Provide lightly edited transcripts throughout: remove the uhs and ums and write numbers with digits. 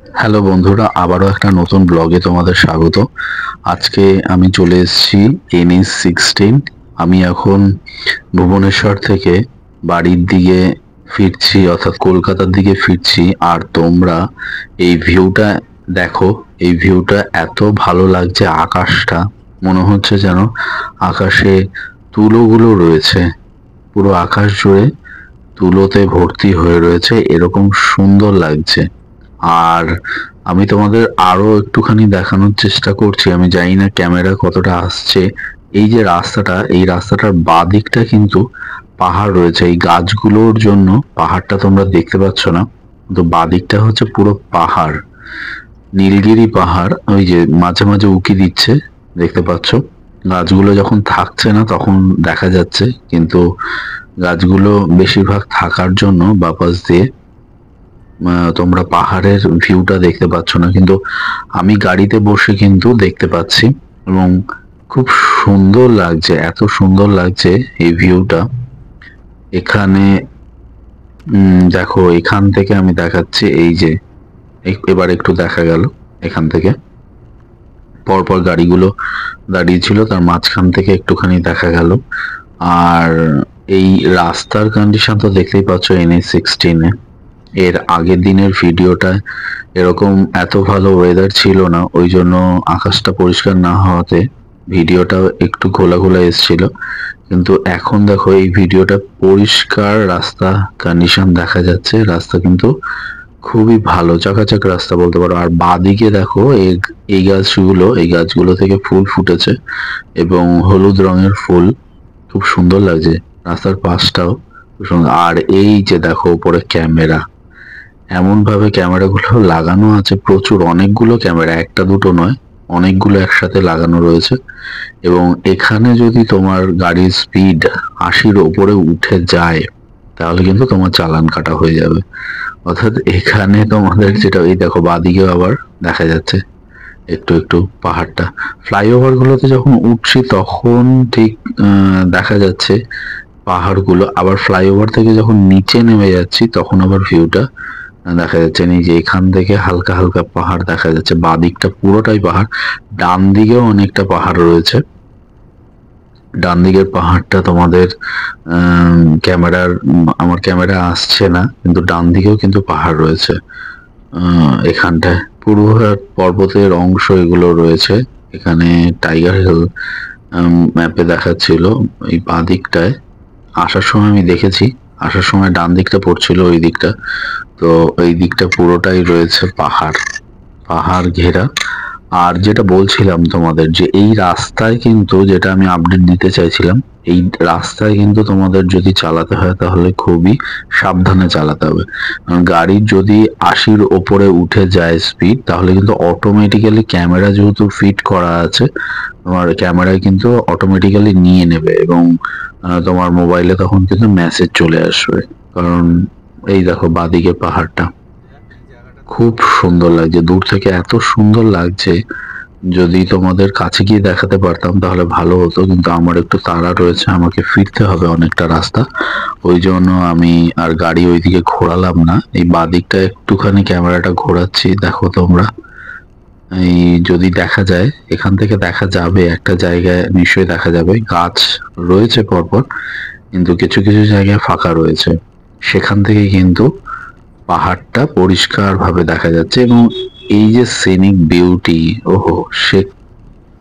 Hello বন্ধুরা, আবারও একটা নতুন ব্লগে তোমাদের স্বাগত। আজকে আমি চলে এসেছি NH16। আমি এখন ভুবনেশ্বর থেকে বাড়ির দিকে ফিরছি, অর্থাৎ কলকাতার দিকে ফিরছি। আর তোমরা এই ভিউটা দেখো, এই ভিউটা এত ভালো লাগছে। আকাশটা মনে হচ্ছে যেন আকাশে তুলোগুলো রয়েছে, পুরো আকাশ জুড়ে তুলোতে ভর্তি হয়ে রয়েছে, এরকম সুন্দর লাগছে। আর আমি তোমাদের আরো একটুখানি দেখানোর চেষ্টা করছি, আমি জানি না ক্যামেরা কতটা আসছে। এই যে রাস্তাটা, এই রাস্তাটার বাঁ দিকটা কিন্তু পাহাড় রয়েছে। এই গাছগুলোর জন্য পাহাড়টা তোমরা দেখতে পাচ্ছ না, কিন্তু বাঁ দিকটা হচ্ছে পুরো পাহাড়, নীলগিরি পাহাড়। ওই যে মাঝে মাঝে উঁকি দিচ্ছে, দেখতে পাচ্ছ। গাছগুলো যখন থাকছে না তখন দেখা যাচ্ছে, কিন্তু গাছগুলো বেশিরভাগ থাকার জন্য বাপাস দিয়ে তোমরা পাহাড়ের ভিউটা দেখতে পাচ্ছ না, কিন্তু আমি গাড়িতে বসে কিন্তু দেখতে পাচ্ছি। এবং খুব সুন্দর লাগছে, এত সুন্দর লাগছে এই ভিউটা। এখানে দেখো, এখান থেকে আমি দেখাচ্ছি। এই যে এবার একটু দেখা গেল, এখান থেকে পরপর গাড়িগুলো দাঁড়িয়ে ছিল, তার মাঝখান থেকে একটুখানি দেখা গেল। আর এই রাস্তার কন্ডিশন তো দেখতেই পাচ্ছ NH16-এ। এর আগের দিনের ভিডিওটা এরকম এত ভালো ওয়েদার ছিল না, ওই জন্য আকাশটা পরিষ্কার না হওয়াতে ভিডিওটা একটু ঘোলা ঘোলা এসেছিল। কিন্তু এখন দেখো, এই ভিডিওটা পরিষ্কার, রাস্তা কন্ডিশন দেখা যাচ্ছে। রাস্তা কিন্তু খুবই ভালো, চাকাচাক রাস্তা বলতে পারো। আর বাঁদিকে দেখো, এই গাছগুলো, এই গাছগুলো থেকে ফুল ফুটেছে এবং হলুদ রঙের ফুল, খুব সুন্দর লাগছে। রাস্তার পাশটাও খুব সুন্দর। আর এই যে দেখো উপরে ক্যামেরা, এমন ভাবে ক্যামেরাগুলো লাগানো আছে, প্রচুর, অনেকগুলো ক্যামেরা, একটা দুটো নয়, অনেকগুলো একসাথে লাগানো রয়েছে। এবং এখানে যদি তোমার গাড়ির স্পিড 80-র ওপরে উঠে যায় তাহলে কিন্তু তোমার চালান কাটা হয়ে যাবে। অর্থাৎ এখানে তোমাদের যেটা, এই দেখো বাঁদিকেও আবার দেখা যাচ্ছে একটু একটু পাহাড়টা। ফ্লাইওভার গুলোতে যখন উঠছি তখন ঠিক দেখা যাচ্ছে পাহাড়গুলো, আবার ফ্লাইওভার থেকে যখন নিচে নেমে যাচ্ছি তখন আবার ভিউটা দেখা যাচ্ছে। এই যে এখান থেকে হালকা হালকা পাহাড় দেখা যাচ্ছে, বাঁ দিকটা পুরোটাই পাহাড়, ডান দিকেও অনেকটা পাহাড় রয়েছে। ডান দিকের পাহাড়টা তোমাদের ক্যামেরার, আমার ক্যামেরা আসছে না, কিন্তু ডান দিকেও কিন্তু পাহাড় রয়েছে। এখানটায় পূর্ব পর্বতের অংশ এগুলো রয়েছে। এখানে টাইগার হিল ম্যাপে দেখাচ্ছিল। এই বাঁ দিকটায় আসার সময় আমি দেখেছি, আসার সময় ডান দিকটা পড়ছিল, ওই দিকটা। তো এই দিকটা পুরোটাই রয়েছে পাহাড়, পাহাড় ঘেরা। আর যেটা বলছিলাম তোমাদের, যে এই রাস্তায় কিন্তু, যেটা আমি আপডেট দিতে চাইছিলাম, এই রাস্তায় কিন্তু তোমাদের যদি চালাতে হয় তাহলে খুবই সাবধানে চালাতে হবে। কারণ গাড়ির যদি 80-র ওপরে উঠে যায় স্পিড, তাহলে কিন্তু অটোমেটিক্যালি, ক্যামেরা যেহেতু ফিট করা আছে, তোমার ক্যামেরায় কিন্তু অটোমেটিক্যালি নিয়ে নেবে এবং তোমার মোবাইলে তখন কিন্তু মেসেজ চলে আসবে। কারণ এই দেখো বাঁদিকে পাহাড়টা খুব সুন্দর লাগছে, দূর থেকে এত সুন্দর লাগছে। যদি তোমাদের কাছে গিয়ে দেখাতে পারতাম তাহলে ভালো হতো, কিন্তু আমার একটু তাড়া রয়েছে, আমাকে ফিরতে হবে অনেকটা রাস্তা। ওই জন্য আমি আর গাড়ি ওইদিকে ঘোরালাম না। এই বাঁদিকটা একটুখানি ক্যামেরাটা ঘোরাচ্ছি, দেখো তোমরা। এই যদি দেখা যায়, এখান থেকে দেখা যাবে একটা জায়গায়, নিশ্চয়ই দেখা যাবে গাছ রয়েছে পরপর, কিন্তু কিছু কিছু জায়গায় ফাঁকা রয়েছে, সেখান থেকে কিন্তু পাহাড়টা পরিষ্কার ভাবে দেখা যাচ্ছে। এবং এই যে সিনিক বিউটি, ওহো, সে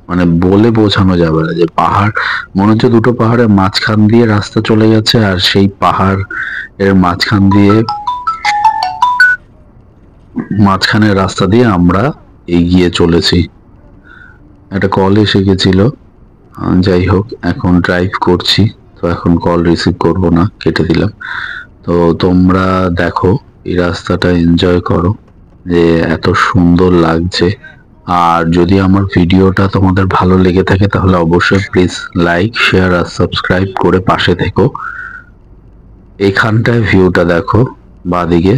মানে বলে বোঝানো যাবে না। যে পাহাড়, মনে হচ্ছে দুটো পাহাড়ের মাঝখান দিয়ে রাস্তা চলে গেছে, আর সেই পাহাড় এর মাঝখান দিয়ে, মাঝখানের রাস্তা দিয়ে আমরা এগিয়ে চলেছি। একটা কল এসে গেছিল, যাই হোক, এখন ড্রাইভ করছি, তো এখন কল রিসিভ করব না, কেটে দিলাম। তো তোমরা দেখো, এই রাস্তাটা এনজয় করো, যে এত সুন্দর লাগছে। আর যদি আমার ভিডিওটা তোমাদের ভালো লেগে থাকে তাহলে অবশ্যই প্লিজ লাইক, শেয়ার আর সাবস্ক্রাইব করে পাশে থেকো। এইখানটায় ভিউটা দেখো বাঁদিকে,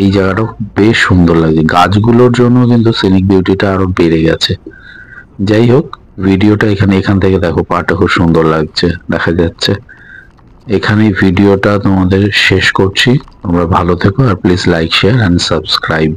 এই জায়গাটা বেশ সুন্দর লাগছে, গাছগুলোর জন্য কিন্তু সিনিক বিউটিটা আরো বেড়ে গেছে। যাই হোক, ভিডিওটা এখান থেকে দেখো, পাটা খুব সুন্দর লাগছে, দেখা যাচ্ছে। এখানেই ভিডিওটা তোমাদের শেষ করছি। তোমরা ভালো থেকো, আর please like, share and subscribe.